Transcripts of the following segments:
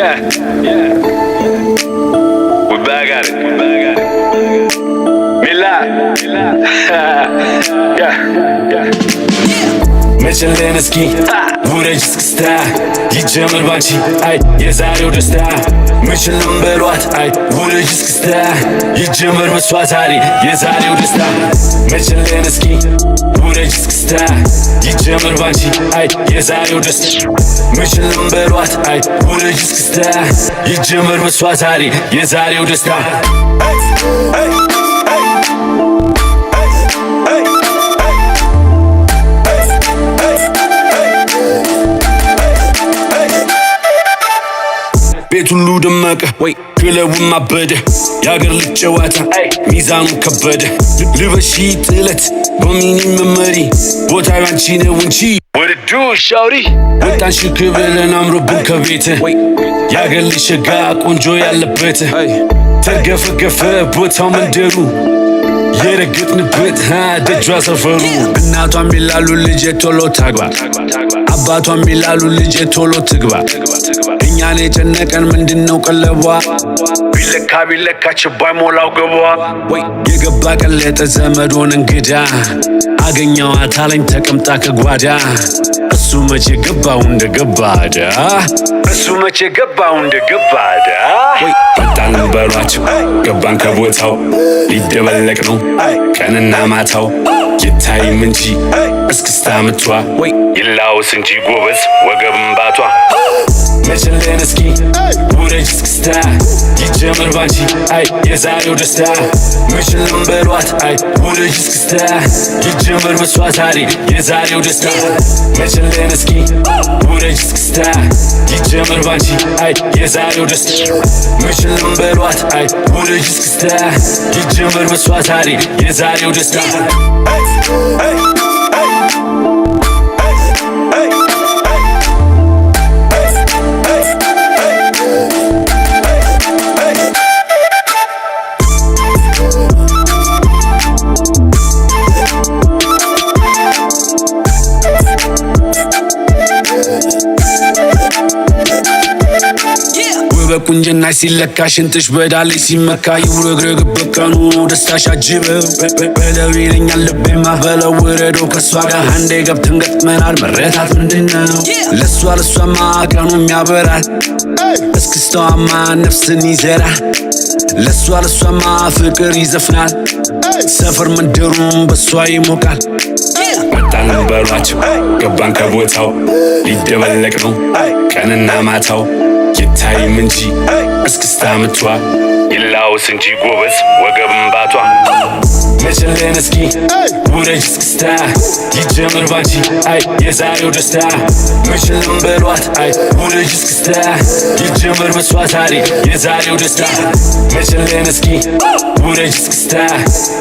yeah. We back at it. Mila. Yeah. መቸለን እስኪ ውረጅ እስክስታ ይጀምር ባንቺ አይ የዛሬው ደስታ መችለም በሏት አይ ውረጅ እስክስታ ይጀምር በሷ ዛሬ የዛሬው ደስታ መቸለን እስኪ ውረጅ እስክስታ ይጀምር ባንቺ አይ የዛሬው ደስታ መችለም በሏት አይ ውረጅ እስክስታ ይጀምር በሷ ዛሬ የዛሬው ደስታ ቤት ሁሉ ደመቀ ወይ ክለቡም አበደ የአገር ልጅ ጨዋታ ሚዛኑ ከበደ ልበሺ ጥለት በሚኒ መመሪ ቦታ ያንቺ ነው እንጂ ወርዱ ሻውሪ ወጣን ሽክ ብለን አምሮብን ከቤት የአገር ልጅ ሸጋ ቆንጆ ያለበት ተርገፈገፈ ቦታው መንደሩ የረገጥንበት ደጇ ሰፈሩ እናቷም ይላሉ ልጄ ቶሎ ታግባ አባቷም ይላሉ ልጄ ቶሎ ትግባ እኛን የጨነቀን ምንድነው ቀለቧ ቢለካ ችባይ ሞላው ገቧ ወይ የገባ ቀለጠ ዘመዶን እንግዳ አገኘዋት አለኝ ተቀምጣ ከጓዳ እሱ መቼ ገባው እንደገባዳ ወይ በጣም በሏቸው ገባን ከቦታው ሊደበለቅ ነው ቀንና ማታው ይታይም እንጂ እስክስታ ምቷ ወይ ይላውስ እንጂ ጎበዝ ወገብም ባቷ መቸለን እስኪ ውረጅ እስክስታ ይጀምር ባንቺ አይ የዛሬው ደስታ መችለም በሏት አይ ውረጅ እስክስታ ይጀምር በሷ ዛሬ የዛሬው ደስታ መቸለን እስኪ ውረጅ እስክስታ ይጀምር ባንቺ አይ የዛሬው ደስታ መችለም በሏት አይ ውረጅ እስክስታ ይጀምር በሷ ዛሬ የዛሬው ደስታ በቁንጅና ሲለካ ሽንጥሽ በዳሌ ሲመካ ይውረግረግ በቀኑ ደስታሽ አጅበው በለው ይለኛል ልቤማ በለው ውረዶ ከሷ ጋር አንዴ ገብተን ገጥመናል መረታት ምንድነው ለሷማ ቀኑ የሚያበራል እስክስታዋማ ነፍስን ይዘራል ለሷማ ፍቅር ይዘፍናል ሰፈር መንደሩም በሷ ይሞቃል ወጣን በሏቸው ገባን ከቦታው ሊደበለቅ ነው ቀንና ማታው ይታይም እንጂ እስክስታ ምቷ ይላውስ እንጂ ጎበዝ ወገብም ባቷ መቸለን እስኪ ውረጅ እስክስታ ይጀምር ባንቺ አይ የዛሬው ደስታ መችለም በሏት አይ ውረጅ እስክስታ ይጀምር በሷ ዛሬ የዛሬው ደስታ መቸለን እስኪ ውረጅ እስክስታ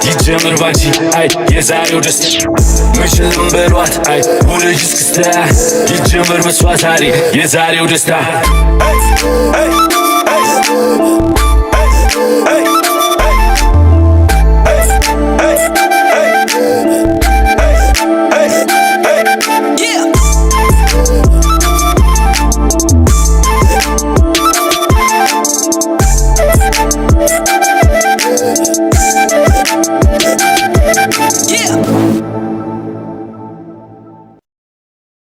ይጀምር ባንቺ አይ የዛሬው ደስታ መችለም በሏት አይ ውረጅ እስክስታ ይጀምር በሷ ዛሬ የዛሬው ደስታ